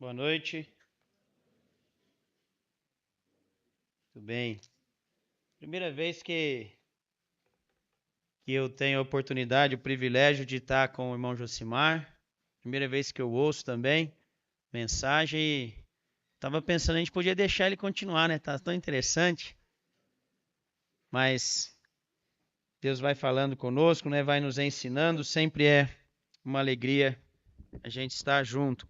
Boa noite. Tudo bem? Primeira vez que eu tenho a oportunidade, o privilégio de estar com o irmão Josimar. Primeira vez que eu ouço também mensagem e estava pensando, a gente podia deixar ele continuar, né? Tá tão interessante. Mas Deus vai falando conosco, né? Vai nos ensinando. Sempre é uma alegria a gente estar junto,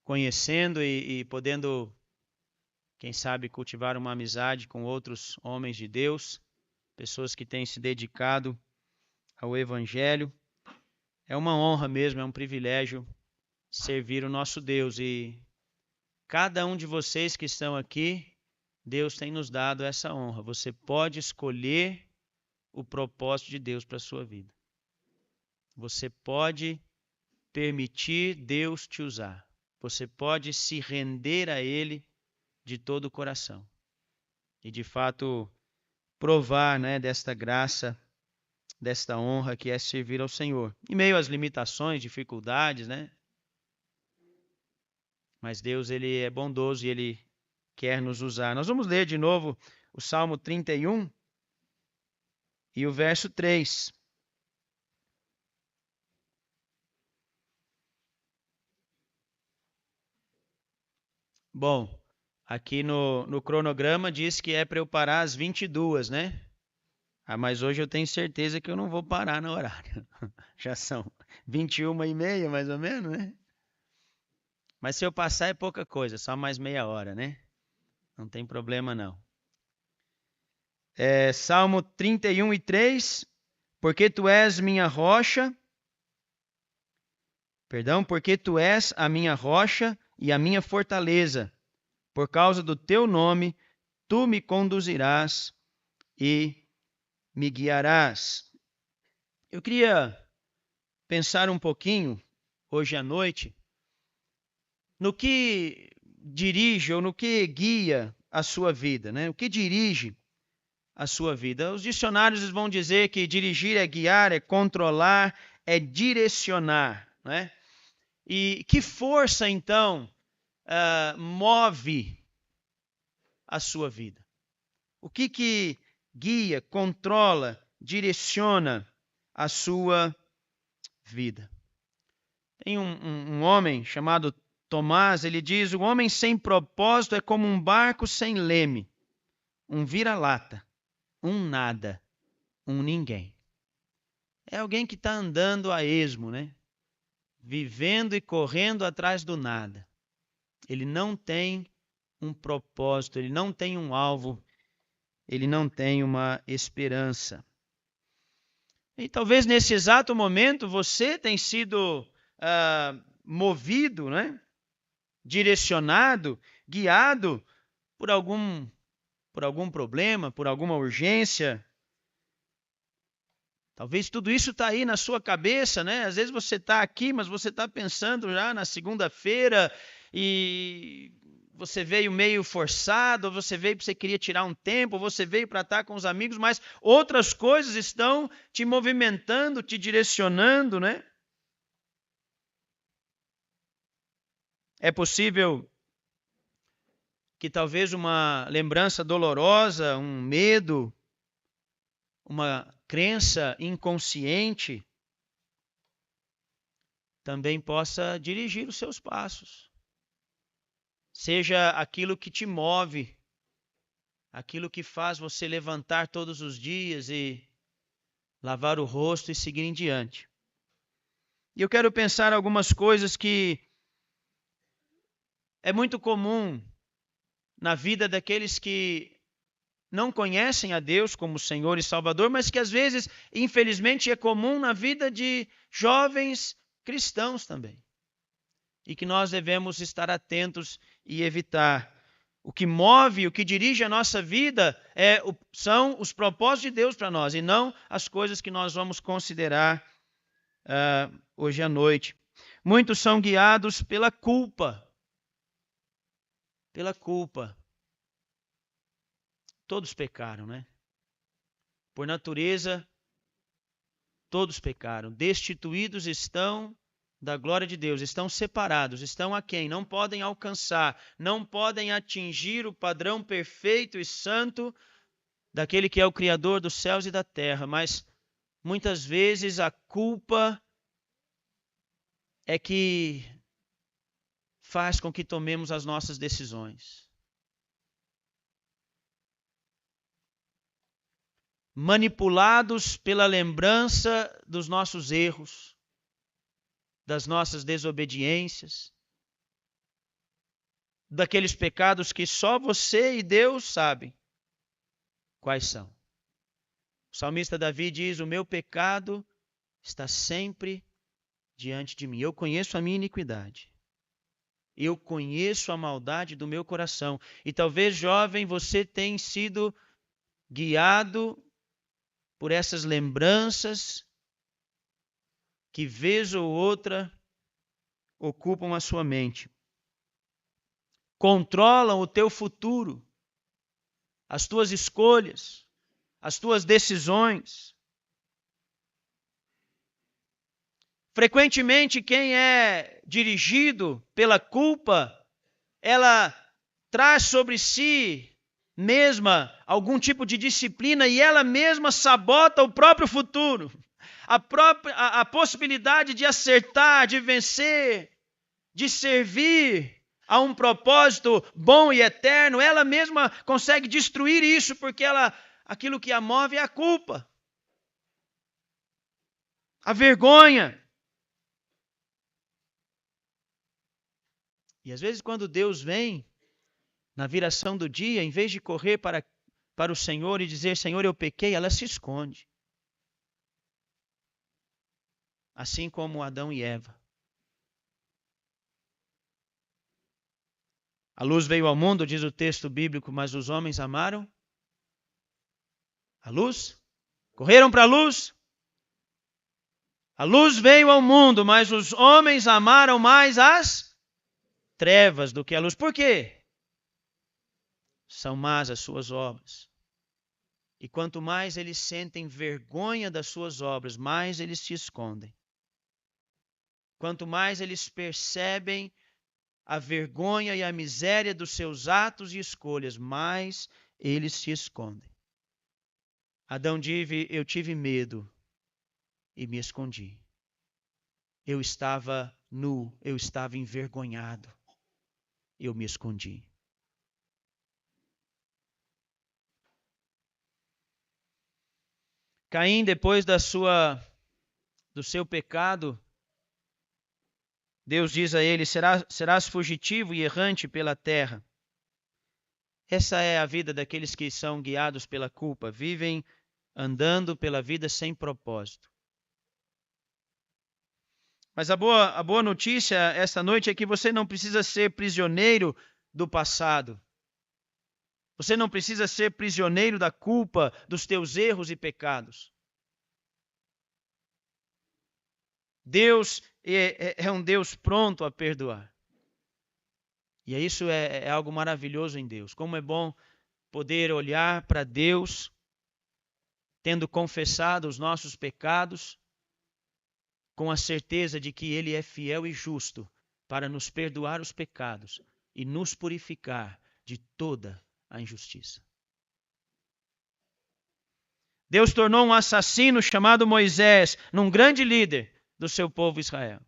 conhecendo e podendo, quem sabe, cultivar uma amizade com outros homens de Deus, pessoas que têm se dedicado ao Evangelho. É uma honra mesmo, é um privilégio servir o nosso Deus. E cada um de vocês que estão aqui, Deus tem nos dado essa honra. Você pode escolher o propósito de Deus para a sua vida. Você pode permitir Deus te usar. Você pode se render a Ele de todo o coração. E de fato provar, né, desta graça, desta honra que é servir ao Senhor. Em meio às limitações, dificuldades, né? Mas Deus, ele é bondoso e ele quer nos usar. Nós vamos ler de novo o Salmo 31 e o verso 3. Bom, aqui no cronograma diz que é para eu parar às 22, né? Mas hoje eu tenho certeza que eu não vou parar no horário. Já são 21h30, mais ou menos, né? Mas se eu passar é pouca coisa, só mais meia hora, né? Não tem problema não. Salmo 31 e 3. Porque tu és minha rocha, porque tu és a minha rocha e a minha fortaleza. Por causa do teu nome, tu me conduzirás e me guiarás. Eu queria pensar um pouquinho, hoje à noite, no que dirige ou no que guia a sua vida, né? O que dirige a sua vida. Os dicionários vão dizer que dirigir é guiar, é controlar, é direcionar, né? E que força, então, move a sua vida? O que guia, controla, direciona a sua vida? Tem um homem chamado Tomás, ele diz: o homem sem propósito é como um barco sem leme, um vira-lata, um nada, um ninguém. É alguém que está andando a esmo, né? Vivendo e correndo atrás do nada. Ele não tem um propósito, ele não tem um alvo, ele não tem uma esperança. E talvez nesse exato momento você tenha sido movido, né? Direcionado, guiado por algum problema, por alguma urgência. Talvez tudo isso está aí na sua cabeça, né? Às vezes você está aqui, mas você está pensando já na segunda-feira e você veio meio forçado, ou você veio porque você queria tirar um tempo, ou você veio para estar com os amigos, mas outras coisas estão te movimentando, te direcionando, né? É possível que talvez uma lembrança dolorosa, um medo, uma crença inconsciente também possa dirigir os seus passos. Seja aquilo que te move, aquilo que faz você levantar todos os dias e lavar o rosto e seguir em diante. E eu quero pensar algumas coisas que é muito comum na vida daqueles que não conhecem a Deus como Senhor e Salvador, mas que às vezes, infelizmente, é comum na vida de jovens cristãos também. E que nós devemos estar atentos e evitar. O que move, o que dirige a nossa vida são os propósitos de Deus para nós e não as coisas que nós vamos considerar hoje à noite. Muitos são guiados pela culpa. Pela culpa. Todos pecaram, né? Por natureza, todos pecaram. Destituídos estão da glória de Deus, estão separados, estão aquém, não podem alcançar, não podem atingir o padrão perfeito e santo daquele que é o Criador dos céus e da terra, mas muitas vezes a culpa é que faz com que tomemos as nossas decisões. Manipulados pela lembrança dos nossos erros, das nossas desobediências, daqueles pecados que só você e Deus sabem quais são. O salmista Davi diz: o meu pecado está sempre diante de mim. Eu conheço a minha iniquidade. Eu conheço a maldade do meu coração. E talvez, jovem, você tenha sido guiado por essas lembranças que, vez ou outra, ocupam a sua mente. Controlam o teu futuro, as tuas escolhas, as tuas decisões. Frequentemente, quem é dirigido pela culpa, ela traz sobre si mesma algum tipo de disciplina e ela mesma sabota o próprio futuro. A possibilidade de acertar, de vencer, de servir a um propósito bom e eterno, ela mesma consegue destruir isso porque aquilo que a move é a culpa, a vergonha. E às vezes quando Deus vem, na viração do dia, em vez de correr para o Senhor e dizer: Senhor, eu pequei, ela se esconde. Assim como Adão e Eva. A luz veio ao mundo, diz o texto bíblico, mas os homens amaram a luz, correram para a luz. A luz veio ao mundo, mas os homens amaram mais as trevas do que a luz. Por quê? São más as suas obras. E quanto mais eles sentem vergonha das suas obras, mais eles se escondem. Quanto mais eles percebem a vergonha e a miséria dos seus atos e escolhas, mais eles se escondem. Adão disse: eu tive medo e me escondi. Eu estava nu, eu estava envergonhado. Eu me escondi. Caim, depois do seu pecado, Deus diz a ele: serás fugitivo e errante pela terra. Essa é a vida daqueles que são guiados pela culpa, vivem andando pela vida sem propósito. Mas a boa notícia esta noite é que você não precisa ser prisioneiro do passado. Você não precisa ser prisioneiro da culpa, dos teus erros e pecados. Deus é um Deus pronto a perdoar. E isso é algo maravilhoso em Deus. Como é bom poder olhar para Deus, tendo confessado os nossos pecados, com a certeza de que Ele é fiel e justo para nos perdoar os pecados e nos purificar de toda a injustiça. Deus tornou um assassino chamado Moisés num grande líder do seu povo Israel.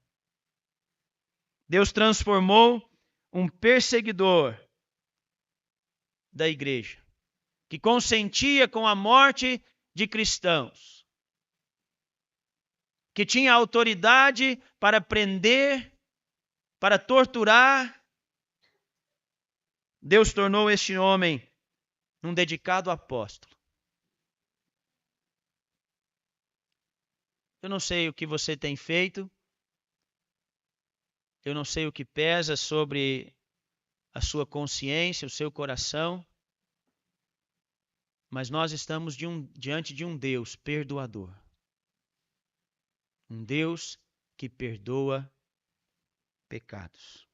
Deus transformou um perseguidor da igreja, que consentia com a morte de cristãos, que tinha autoridade para prender, para torturar. Deus tornou este homem um dedicado apóstolo. Eu não sei o que você tem feito, eu não sei o que pesa sobre a sua consciência, o seu coração, mas nós estamos diante de um Deus perdoador. Um Deus que perdoa pecados.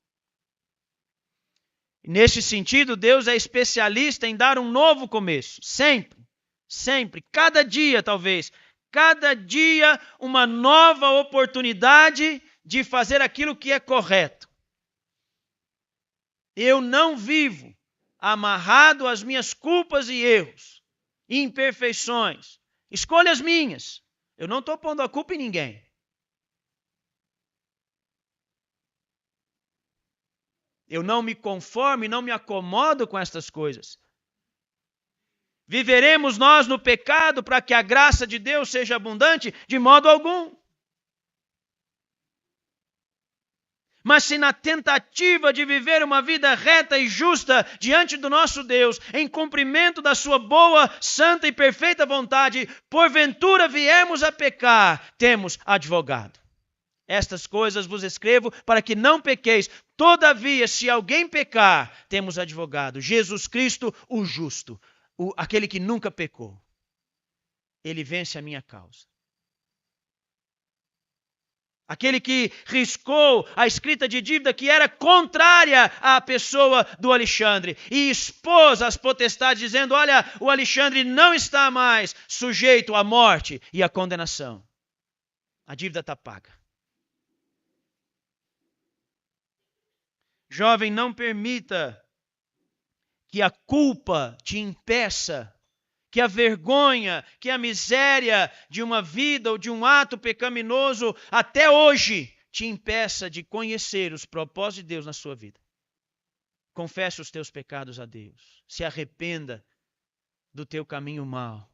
E neste sentido, Deus é especialista em dar um novo começo. Sempre, cada dia talvez. Cada dia uma nova oportunidade de fazer aquilo que é correto. Eu não vivo amarrado às minhas culpas e erros, imperfeições, escolhas minhas. Eu não estou pondo a culpa em ninguém. Eu não me conformo e não me acomodo com estas coisas. Viveremos nós no pecado para que a graça de Deus seja abundante? De modo algum. Mas se na tentativa de viver uma vida reta e justa diante do nosso Deus, em cumprimento da sua boa, santa e perfeita vontade, porventura viemos a pecar, temos advogado. Estas coisas vos escrevo para que não pequeis. Todavia, se alguém pecar, temos advogado, Jesus Cristo, o justo, aquele que nunca pecou. Ele vence a minha causa. Aquele que riscou a escrita de dívida que era contrária à pessoa do Alexandre e expôs as potestades dizendo, olha, o Alexandre não está mais sujeito à morte e à condenação. A dívida está paga. Jovem, não permita que a culpa te impeça, que a vergonha, que a miséria de uma vida ou de um ato pecaminoso até hoje te impeça de conhecer os propósitos de Deus na sua vida. Confesse os teus pecados a Deus. Se arrependa do teu caminho mau.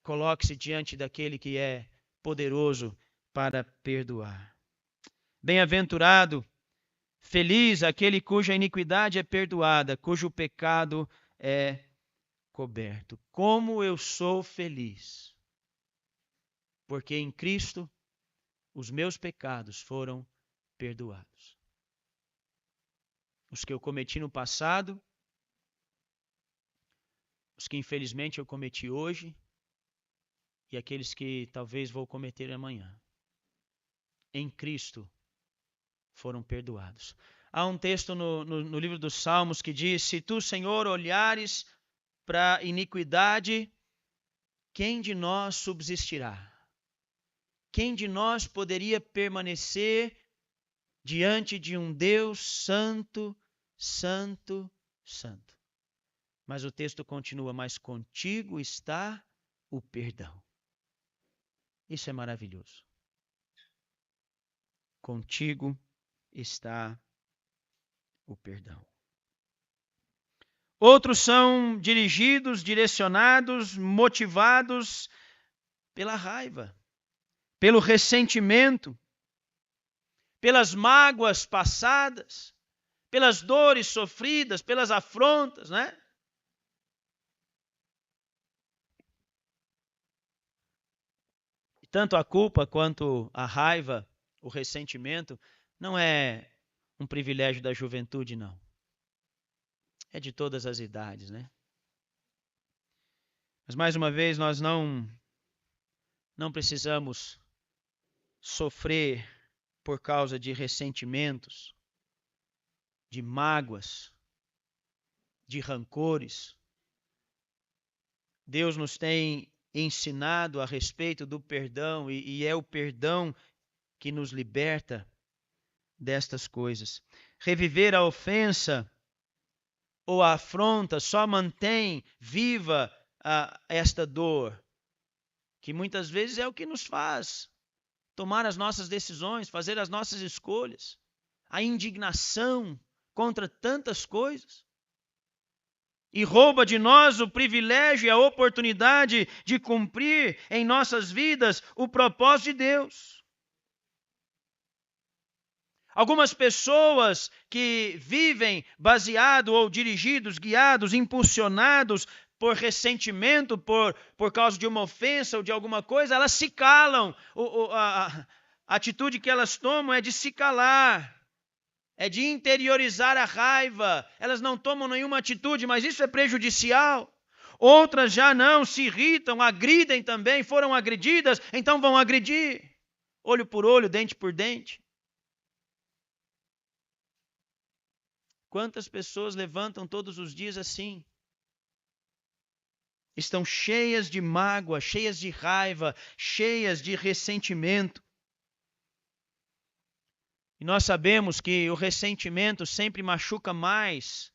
Coloque-se diante daquele que é poderoso para perdoar. Bem-aventurado, feliz aquele cuja iniquidade é perdoada, cujo pecado é coberto. Como eu sou feliz, porque em Cristo os meus pecados foram perdoados. Os que eu cometi no passado, os que infelizmente eu cometi hoje e aqueles que talvez vou cometer amanhã. Em Cristo foram perdoados. Há um texto no livro dos Salmos que diz, se tu, Senhor, olhares para a iniquidade, quem de nós subsistirá? Quem de nós poderia permanecer diante de um Deus santo, santo, santo? Mas o texto continua, mas contigo está o perdão. Isso é maravilhoso. Contigo está o perdão. Outros são dirigidos, direcionados, motivados pela raiva, pelo ressentimento, pelas mágoas passadas, pelas dores sofridas, pelas afrontas, né? Tanto a culpa quanto a raiva, o ressentimento, não é um privilégio da juventude, não. É de todas as idades, né? Mas, mais uma vez, nós não precisamos sofrer por causa de ressentimentos, de mágoas, de rancores. Deus nos tem ensinado a respeito do perdão e é o perdão que nos liberta destas coisas. Reviver a ofensa ou a afronta só mantém viva esta dor, que muitas vezes é o que nos faz tomar as nossas decisões, fazer as nossas escolhas. A indignação contra tantas coisas. E rouba de nós o privilégio e a oportunidade de cumprir em nossas vidas o propósito de Deus. Algumas pessoas que vivem baseado ou dirigidos, guiados, impulsionados por ressentimento, por causa de uma ofensa ou de alguma coisa, elas se calam. A atitude que elas tomam é de se calar, é de interiorizar a raiva. Elas não tomam nenhuma atitude, mas isso é prejudicial. Outras já não, se irritam, agridem também, foram agredidas, então vão agredir. Olho por olho, dente por dente. Quantas pessoas levantam todos os dias assim? Estão cheias de mágoa, cheias de raiva, cheias de ressentimento. E nós sabemos que o ressentimento sempre machuca mais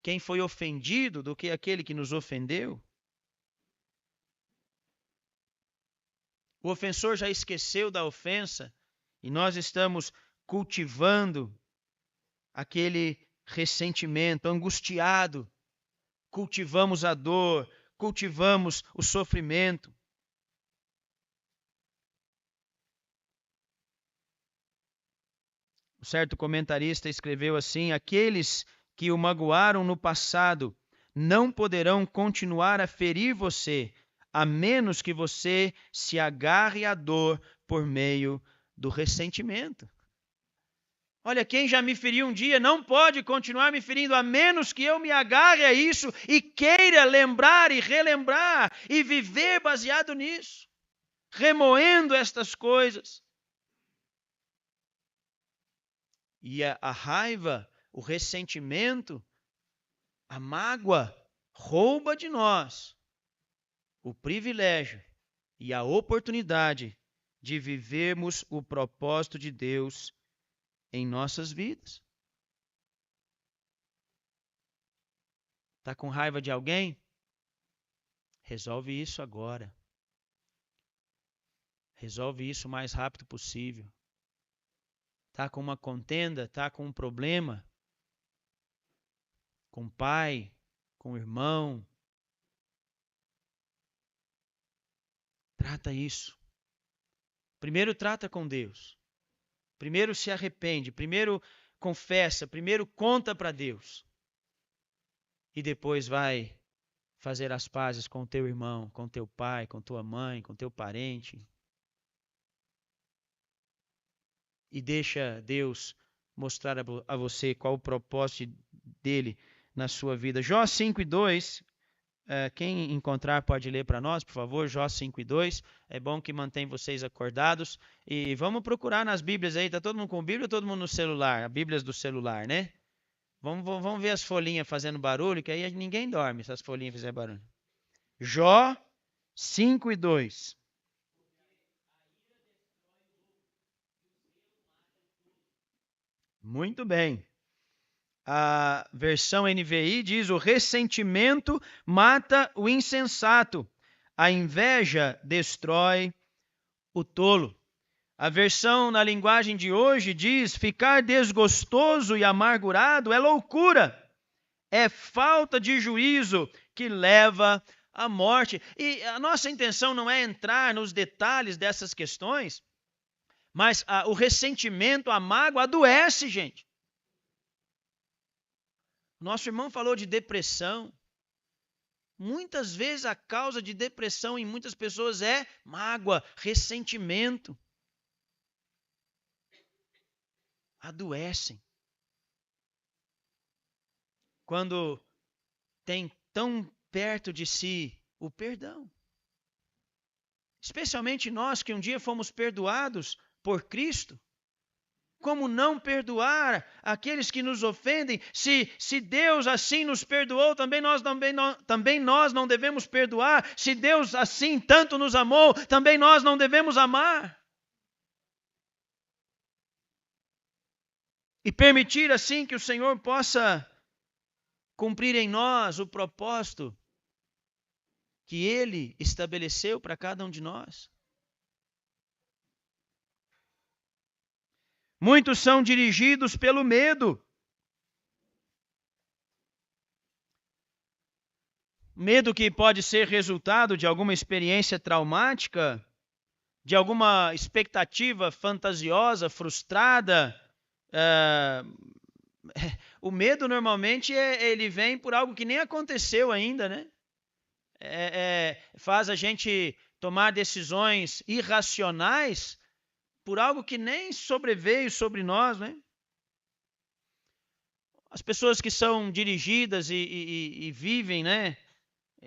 quem foi ofendido do que aquele que nos ofendeu. O ofensor já esqueceu da ofensa e nós estamos cultivando aquele ressentimento, angustiado. Cultivamos a dor, cultivamos o sofrimento. Um certo comentarista escreveu assim: aqueles que o magoaram no passado não poderão continuar a ferir você, a menos que você se agarre à dor por meio do ressentimento. Olha, quem já me feriu um dia não pode continuar me ferindo, a menos que eu me agarre a isso e queira lembrar e relembrar e viver baseado nisso, remoendo estas coisas. E a raiva, o ressentimento, a mágoa rouba de nós o privilégio e a oportunidade de vivermos o propósito de Deus em nossas vidas. Está com raiva de alguém? Resolve isso agora. Resolve isso o mais rápido possível. Está com uma contenda? Está com um problema? Com o pai? Com o irmão? Trata isso. Primeiro trata com Deus. Primeiro se arrepende. Primeiro confessa. Primeiro conta para Deus. E depois vai fazer as pazes com o teu irmão, com teu pai, com tua mãe, com teu parente. E deixa Deus mostrar a você qual o propósito dele na sua vida. Jó 5:2, quem encontrar pode ler para nós, por favor, Jó 5:2. É bom que mantém vocês acordados. E vamos procurar nas Bíblias aí, está todo mundo com Bíblia ou todo mundo no celular? A Bíblia do celular, né? Vamos ver as folhinhas fazendo barulho, que aí ninguém dorme se as folhinhas fizerem barulho. Jó 5:2. Muito bem. A versão NVI diz: o ressentimento mata o insensato, a inveja destrói o tolo. A versão na linguagem de hoje diz: ficar desgostoso e amargurado é loucura, é falta de juízo que leva à morte. E a nossa intenção não é entrar nos detalhes dessas questões, mas o ressentimento, a mágoa adoece, gente. Nosso irmão falou de depressão. Muitas vezes a causa de depressão em muitas pessoas é mágoa, ressentimento. Adoecem. Quando tem tão perto de si o perdão. Especialmente nós que um dia fomos perdoados por Cristo. Como não perdoar aqueles que nos ofendem? Se Deus assim nos perdoou, também nós não devemos perdoar. Se Deus assim tanto nos amou, também nós não devemos amar. E permitir assim que o Senhor possa cumprir em nós o propósito que Ele estabeleceu para cada um de nós. Muitos são dirigidos pelo medo. Medo que pode ser resultado de alguma experiência traumática, de alguma expectativa fantasiosa, frustrada. O medo normalmente ele vem por algo que nem aconteceu ainda, né? Faz a gente tomar decisões irracionais por algo que nem sobreveio sobre nós, né? As pessoas que são dirigidas e vivem, né,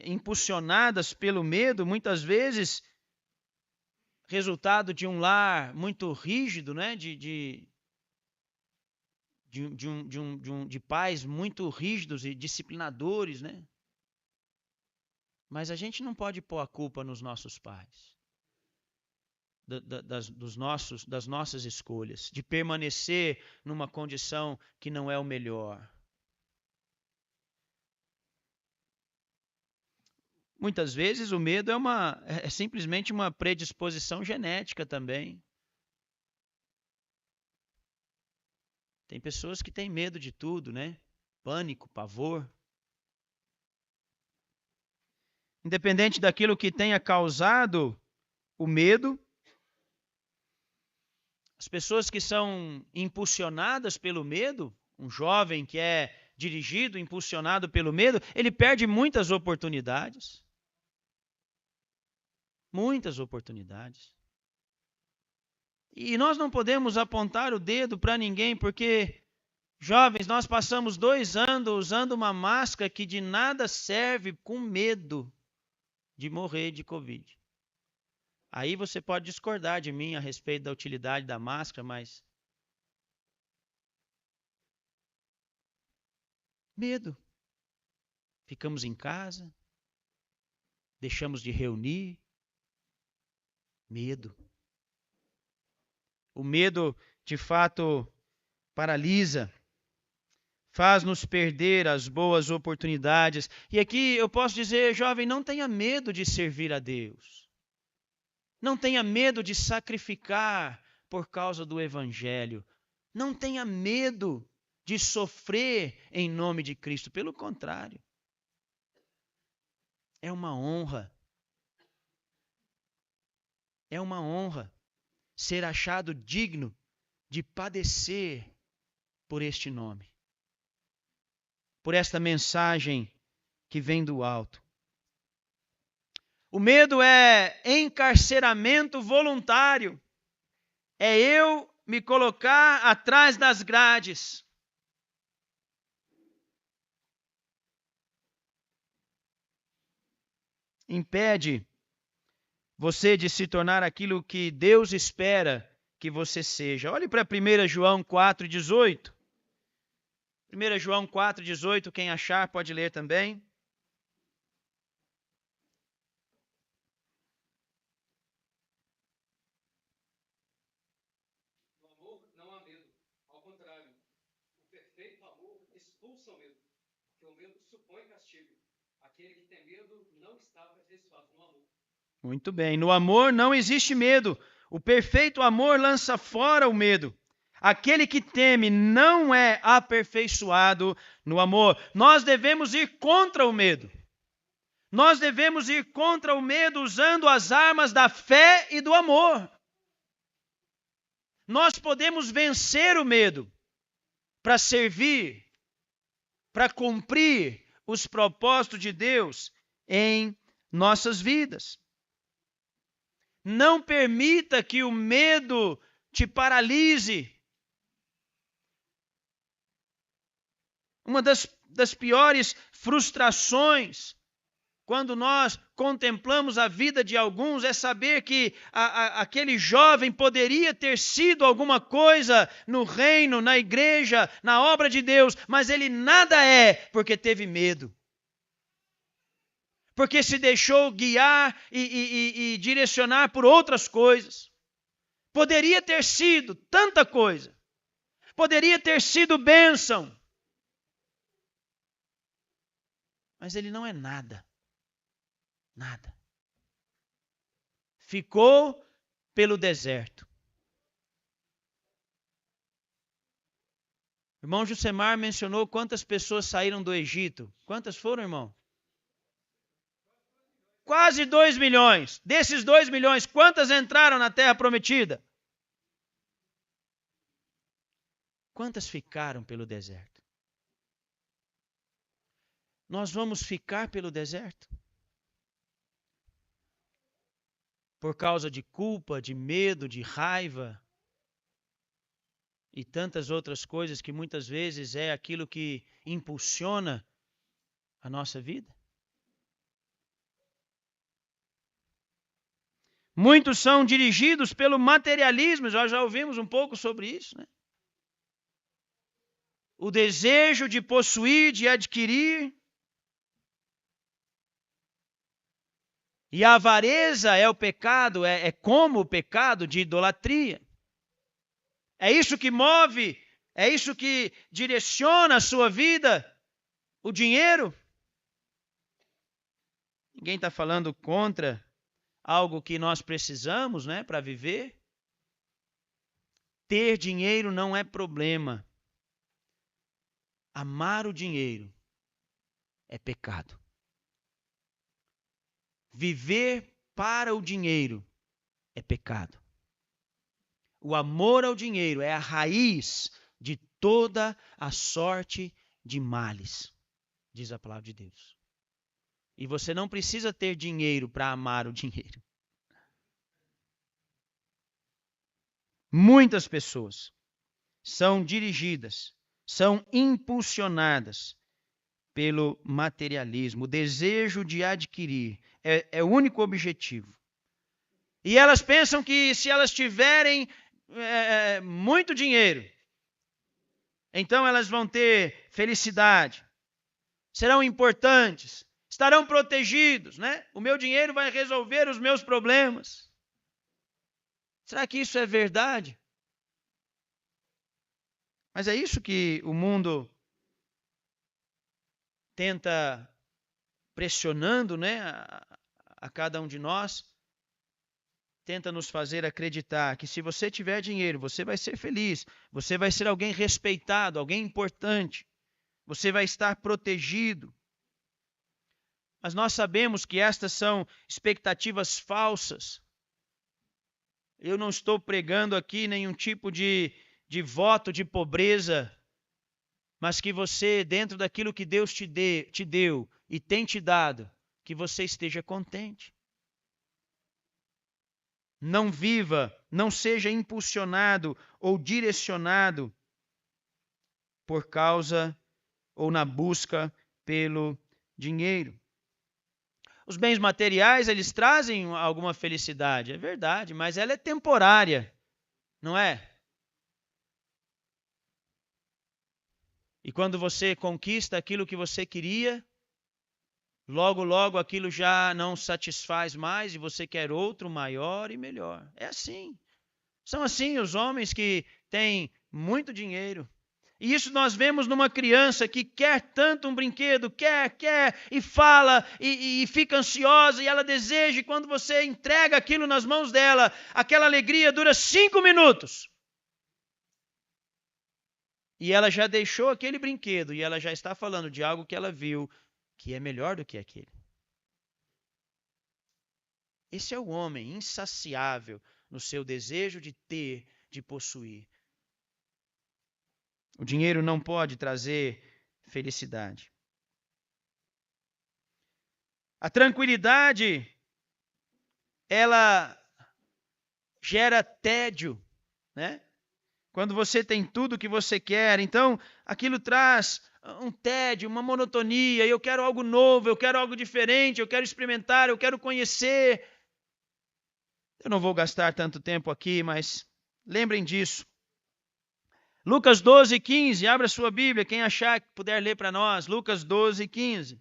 impulsionadas pelo medo, muitas vezes resultado de um lar muito rígido, né, de pais muito rígidos e disciplinadores, né? Mas a gente não pode pôr a culpa nos nossos pais. das nossas escolhas, de permanecer numa condição que não é o melhor. Muitas vezes o medo é simplesmente uma predisposição genética também. Tem pessoas que têm medo de tudo, né? Pânico, pavor. Independente daquilo que tenha causado o medo, as pessoas que são impulsionadas pelo medo, um jovem que é dirigido, impulsionado pelo medo, ele perde muitas oportunidades. Muitas oportunidades. E nós não podemos apontar o dedo para ninguém, porque, jovens, nós passamos 2 anos usando uma máscara que de nada serve, com medo de morrer de Covid. Aí você pode discordar de mim a respeito da utilidade da máscara, mas medo. Ficamos em casa, deixamos de reunir. Medo. O medo, de fato, paralisa, faz-nos perder as boas oportunidades. E aqui eu posso dizer, jovem, não tenha medo de servir a Deus. Não tenha medo de sacrificar por causa do Evangelho. Não tenha medo de sofrer em nome de Cristo. Pelo contrário, é uma honra. É uma honra ser achado digno de padecer por este nome, por esta mensagem que vem do alto. O medo é encarceramento voluntário. É eu me colocar atrás das grades. Impede você de se tornar aquilo que Deus espera que você seja. Olhe para 1 João 4,18. 1 João 4,18, quem achar pode ler também. No amor não há medo. Ao contrário, o perfeito amor expulsa o medo, porque o medo supõe castigo. Aquele que tem medo não está aperfeiçoado no amor. Muito bem. No amor não existe medo. O perfeito amor lança fora o medo. Aquele que teme não é aperfeiçoado no amor. Nós devemos ir contra o medo. Nós devemos ir contra o medo usando as armas da fé e do amor. Nós podemos vencer o medo para servir, para cumprir os propósitos de Deus em nossas vidas. Não permita que o medo te paralise. Uma das piores frustrações quando nós contemplamos a vida de alguns é saber que aquele jovem poderia ter sido alguma coisa no reino, na igreja, na obra de Deus, mas ele nada é porque teve medo. Porque se deixou guiar e direcionar por outras coisas. Poderia ter sido tanta coisa. Poderia ter sido bênção. Mas ele não é nada. Nada. Ficou pelo deserto. O irmão Jusemar mencionou quantas pessoas saíram do Egito. Quantas foram, irmão? Quase 2 milhões. Desses 2 milhões, quantas entraram na terra prometida? Quantas ficaram pelo deserto? Nós vamos ficar pelo deserto? Por causa de culpa, de medo, de raiva e tantas outras coisas que muitas vezes é aquilo que impulsiona a nossa vida? Muitos são dirigidos pelo materialismo, nós já ouvimos um pouco sobre isso, né? O desejo de possuir, de adquirir. E a avareza é o pecado, é como o pecado de idolatria. É isso que move, é isso que direciona a sua vida, o dinheiro. Ninguém está falando contra algo que nós precisamos, né, para viver. Ter dinheiro não é problema. Amar o dinheiro é pecado. Viver para o dinheiro é pecado. O amor ao dinheiro é a raiz de toda a sorte de males, diz a palavra de Deus. E você não precisa ter dinheiro para amar o dinheiro. Muitas pessoas são dirigidas, são impulsionadas pelo materialismo, o desejo de adquirir é o único objetivo. E elas pensam que se elas tiverem muito dinheiro, então elas vão ter felicidade, serão importantes, estarão protegidos, né? O meu dinheiro vai resolver os meus problemas. Será que isso é verdade? Mas é isso que o mundo tenta pressionando, né, a cada um de nós, tenta nos fazer acreditar que se você tiver dinheiro, você vai ser feliz, você vai ser alguém respeitado, alguém importante, você vai estar protegido. Mas nós sabemos que estas são expectativas falsas. Eu não estou pregando aqui nenhum tipo de voto de pobreza, mas que você, dentro daquilo que Deus te deu e tem te dado, que você esteja contente. Não viva, não seja impulsionado ou direcionado por causa ou na busca pelo dinheiro. Os bens materiais, eles trazem alguma felicidade, é verdade, mas ela é temporária, não é? E quando você conquista aquilo que você queria, logo, logo aquilo já não satisfaz mais e você quer outro maior e melhor. É assim. São assim os homens que têm muito dinheiro. E isso nós vemos numa criança que quer tanto um brinquedo, quer, e fala, e fica ansiosa, e ela deseja, e quando você entrega aquilo nas mãos dela, aquela alegria dura 5 minutos. E ela já deixou aquele brinquedo, e ela já está falando de algo que ela viu, que é melhor do que aquele. Esse é o homem insaciável no seu desejo de ter, de possuir. O dinheiro não pode trazer felicidade. A tranquilidade, ela gera tédio, né? Quando você tem tudo o que você quer, então aquilo traz um tédio, uma monotonia. Eu quero algo novo, eu quero algo diferente, eu quero experimentar, eu quero conhecer. Eu não vou gastar tanto tempo aqui, mas lembrem disso. Lucas 12:15, abra sua Bíblia, quem achar que puder ler para nós. Lucas 12:15.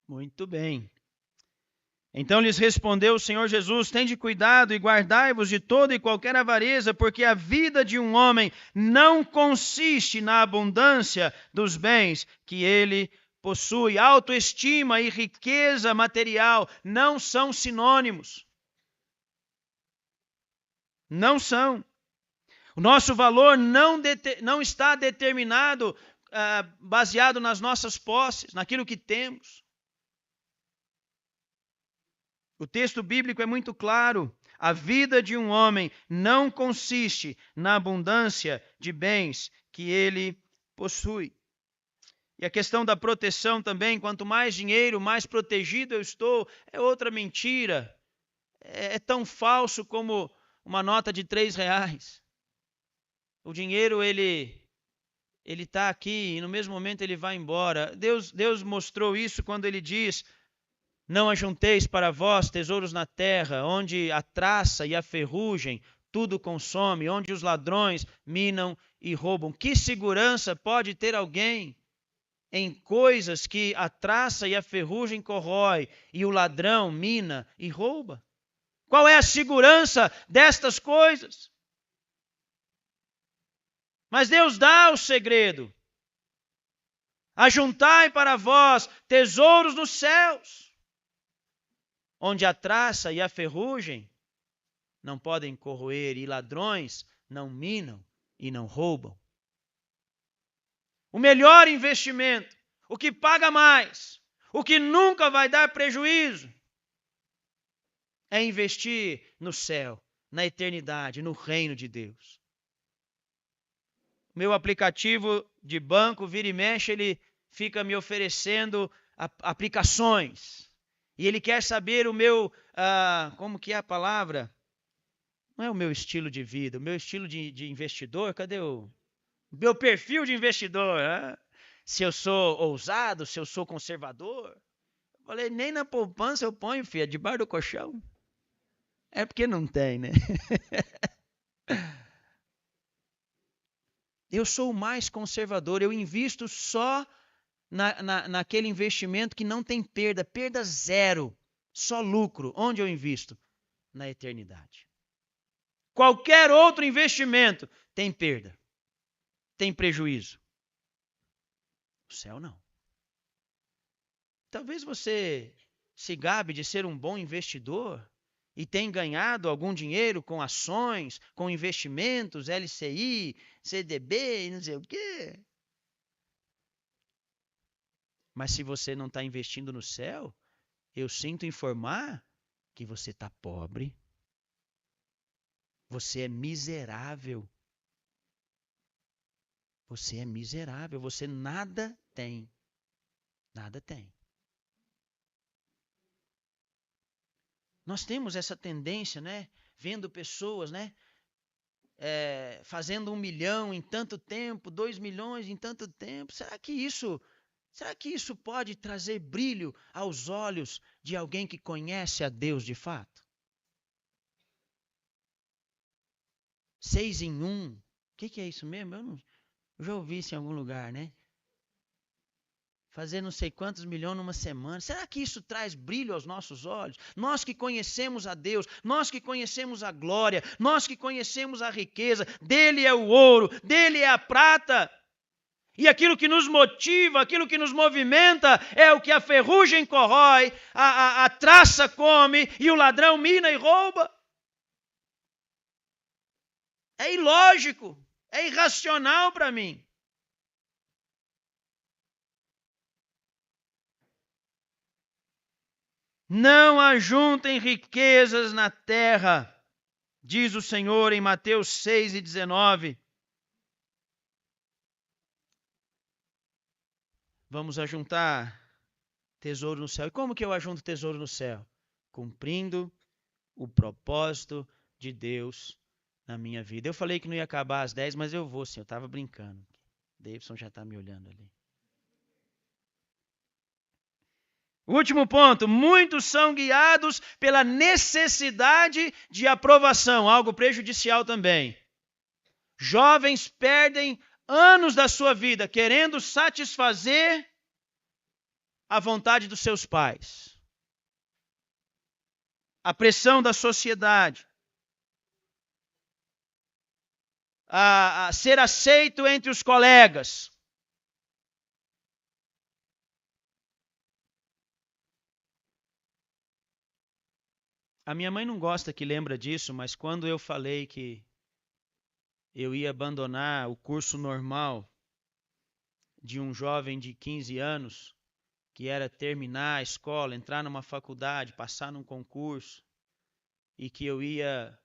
Muito bem. Então lhes respondeu o Senhor Jesus: tende cuidado e guardai-vos de toda e qualquer avareza, porque a vida de um homem não consiste na abundância dos bens que ele possui. Autoestima e riqueza material não são sinônimos. Não são. O nosso valor não está determinado, baseado nas nossas posses, naquilo que temos. O texto bíblico é muito claro. A vida de um homem não consiste na abundância de bens que ele possui. E a questão da proteção também, quanto mais dinheiro, mais protegido eu estou, é outra mentira. É tão falso como uma nota de R$3. O dinheiro, ele ele está aqui e no mesmo momento ele vai embora. Deus mostrou isso quando ele diz: não ajunteis para vós tesouros na terra, onde a traça e a ferrugem tudo consome, onde os ladrões minam e roubam. Que segurança pode ter alguém em coisas que a traça e a ferrugem corrói e o ladrão mina e rouba? Qual é a segurança destas coisas? Mas Deus dá o segredo. Ajuntai para vós tesouros nos céus, onde a traça e a ferrugem não podem corroer e ladrões não minam e não roubam. O melhor investimento, o que paga mais, o que nunca vai dar prejuízo, é investir no céu, na eternidade, no reino de Deus. Meu aplicativo de banco, vira e mexe, ele fica me oferecendo aplicações. E ele quer saber o meu, como que é a palavra? Não é o meu estilo de vida, o meu estilo de investidor. Cadê o meu perfil de investidor? Se eu sou ousado, se eu sou conservador. Eu falei, nem na poupança eu ponho, filha, debaixo do colchão. É porque não tem, né? Eu sou o mais conservador, eu invisto só naquele investimento que não tem perda, perda zero, só lucro. Onde eu invisto? Na eternidade. Qualquer outro investimento tem perda, tem prejuízo. O céu não. Talvez você se gabe de ser um bom investidor e tenha ganhado algum dinheiro com ações, com investimentos, LCI, CDB e não sei o quê. Mas se você não está investindo no céu, eu sinto informar que você está pobre. Você é miserável. Você é miserável. Você nada tem. Nada tem. Nós temos essa tendência, né? Vendo pessoas, né? Fazendo 1 milhão em tanto tempo, 2 milhões em tanto tempo. Será que isso pode trazer brilho aos olhos de alguém que conhece a Deus de fato? 6 em 1. O que é isso mesmo? Eu já ouvi isso em algum lugar, né? Fazer não sei quantos milhões numa semana. Será que isso traz brilho aos nossos olhos? Nós que conhecemos a Deus, nós que conhecemos a glória, nós que conhecemos a riqueza, dele é o ouro, dele é a prata. E aquilo que nos motiva, aquilo que nos movimenta é o que a ferrugem corrói, a traça come e o ladrão mina e rouba. É ilógico, é irracional para mim. Não ajuntem riquezas na terra, diz o Senhor em Mateus 6:19. Vamos ajuntar tesouro no céu. E como que eu ajunto tesouro no céu? Cumprindo o propósito de Deus na minha vida. Eu falei que não ia acabar às 10, mas eu vou sim, eu estava brincando. Davidson já está me olhando ali. Último ponto, muitos são guiados pela necessidade de aprovação, algo prejudicial também. Jovens perdem anos da sua vida querendo satisfazer a vontade dos seus pais. A pressão da sociedade. A ser aceito entre os colegas. A minha mãe não gosta que lembra disso, mas quando eu falei que eu ia abandonar o curso normal de um jovem de 15 anos, que era terminar a escola, entrar numa faculdade, passar num concurso, e que eu ia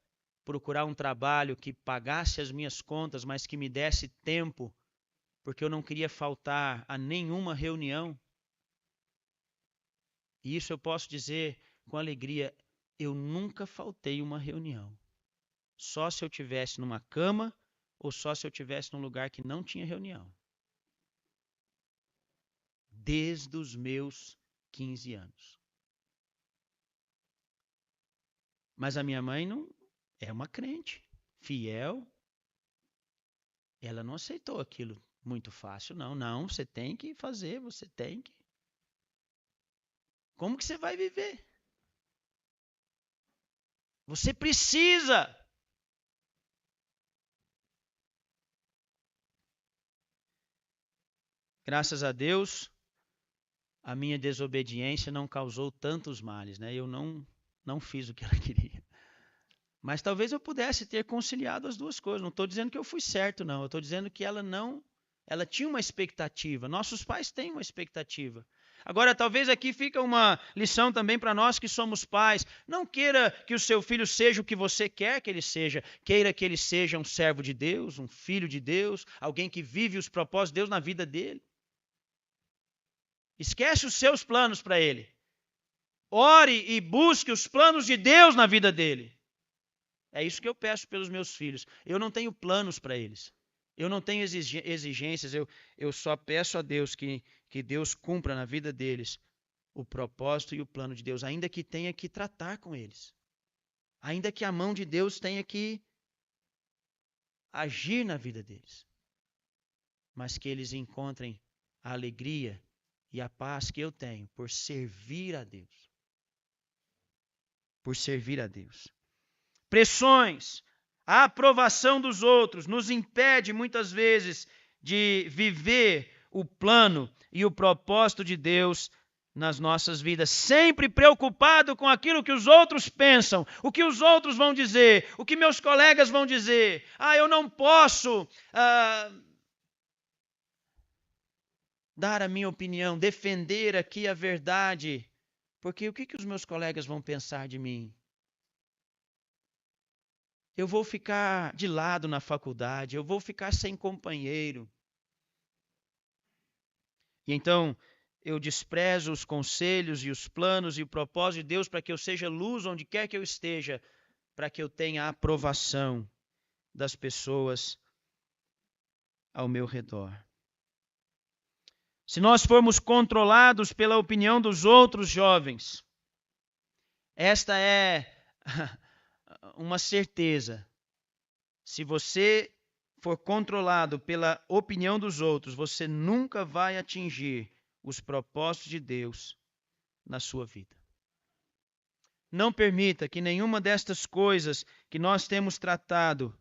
procurar um trabalho que pagasse as minhas contas, mas que me desse tempo, porque eu não queria faltar a nenhuma reunião. E isso eu posso dizer com alegria, eu nunca faltei uma reunião. Só se eu estivesse numa cama ou só se eu estivesse num lugar que não tinha reunião. desde os meus 15 anos. Mas a minha mãe não é uma crente, fiel. Ela não aceitou aquilo muito fácil, não. Não, você tem que fazer, você tem que. Como que você vai viver? Você precisa. Graças a Deus, a minha desobediência não causou tantos males, né? Eu não fiz o que ela queria. Mas talvez eu pudesse ter conciliado as duas coisas. Não estou dizendo que eu fui certo, não. Eu estou dizendo que ela tinha uma expectativa. Nossos pais têm uma expectativa. Agora, talvez aqui fica uma lição também para nós que somos pais. Não queira que o seu filho seja o que você quer que ele seja. Queira que ele seja um servo de Deus, um filho de Deus, alguém que vive os propósitos de Deus na vida dele. Esquece os seus planos para ele. Ore e busque os planos de Deus na vida dele. É isso que eu peço pelos meus filhos. Eu não tenho planos para eles. Eu não tenho exigências. Eu só peço a Deus que Deus cumpra na vida deles o propósito e o plano de Deus, ainda que tenha que tratar com eles. Ainda que a mão de Deus tenha que agir na vida deles. Mas que eles encontrem a alegria e a paz que eu tenho por servir a Deus. Por servir a Deus. Pressões, a aprovação dos outros nos impede muitas vezes de viver o plano e o propósito de Deus nas nossas vidas, sempre preocupado com aquilo que os outros pensam, o que os outros vão dizer, o que meus colegas vão dizer. Eu não posso dar a minha opinião, defender aqui a verdade, porque o que os meus colegas vão pensar de mim? Eu vou ficar de lado na faculdade, eu vou ficar sem companheiro. E então eu desprezo os conselhos e os planos e o propósito de Deus para que eu seja luz onde quer que eu esteja, para que eu tenha a aprovação das pessoas ao meu redor. Se nós formos controlados pela opinião dos outros jovens, esta é uma certeza. Se você for controlado pela opinião dos outros, você nunca vai atingir os propósitos de Deus na sua vida. Não permita que nenhuma destas coisas que nós temos tratado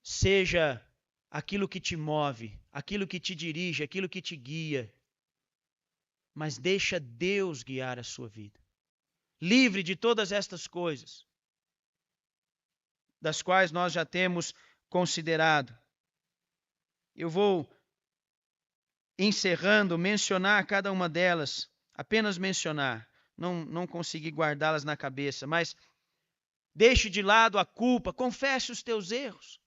seja aquilo que te move, aquilo que te dirige, aquilo que te guia. Mas deixa Deus guiar a sua vida. Livre de todas estas coisas, das quais nós já temos considerado. Eu vou encerrando, mencionar cada uma delas, apenas mencionar, não consegui guardá-las na cabeça, mas deixe de lado a culpa, confesse os teus erros.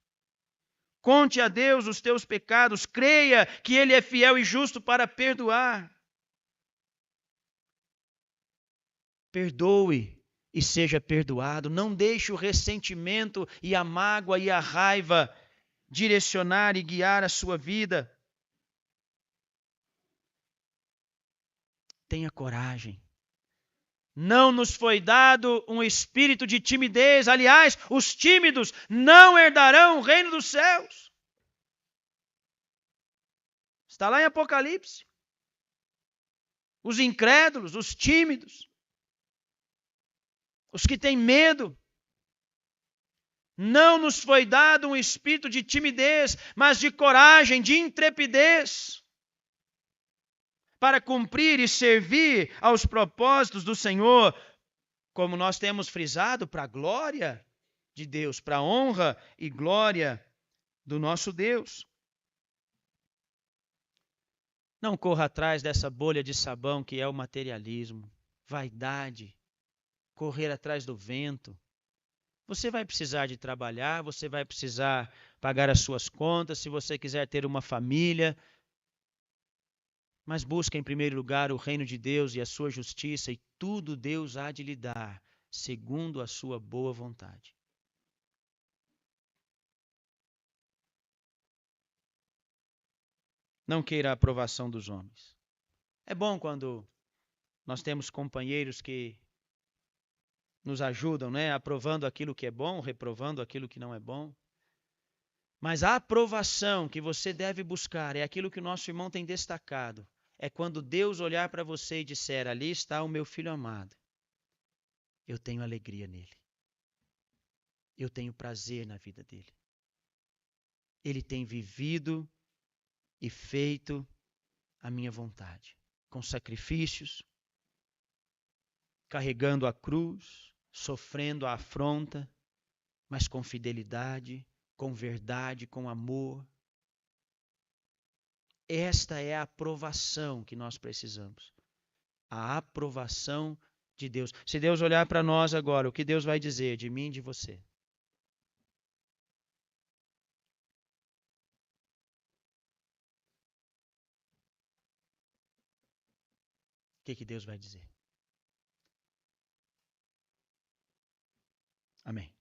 Conte a Deus os teus pecados, creia que Ele é fiel e justo para perdoar. Perdoe e seja perdoado. Não deixe o ressentimento e a mágoa e a raiva direcionar e guiar a sua vida. Tenha coragem. Não nos foi dado um espírito de timidez. Aliás, os tímidos não herdarão o reino dos céus. Está lá em Apocalipse. Os incrédulos, os tímidos, os que têm medo. Não nos foi dado um espírito de timidez, mas de coragem, de intrepidez, para cumprir e servir aos propósitos do Senhor, como nós temos frisado, para a glória de Deus, para a honra e glória do nosso Deus. Não corra atrás dessa bolha de sabão que é o materialismo, vaidade, correr atrás do vento. Você vai precisar de trabalhar, você vai precisar pagar as suas contas, se você quiser ter uma família. Mas busca em primeiro lugar o reino de Deus e a sua justiça, e tudo Deus há de lhe dar, segundo a sua boa vontade. Não queira a aprovação dos homens. É bom quando nós temos companheiros que nos ajudam, né? Aprovando aquilo que é bom, reprovando aquilo que não é bom. Mas a aprovação que você deve buscar é aquilo que o nosso irmão tem destacado. É quando Deus olhar para você e disser: ali está o meu filho amado. Eu tenho alegria nele. Eu tenho prazer na vida dele. Ele tem vivido e feito a minha vontade, com sacrifícios, carregando a cruz, sofrendo a afronta, mas com fidelidade, com verdade, com amor. Esta é a aprovação que nós precisamos. A aprovação de Deus. Se Deus olhar para nós agora, o que Deus vai dizer de mim e de você? O que Deus vai dizer? Amém.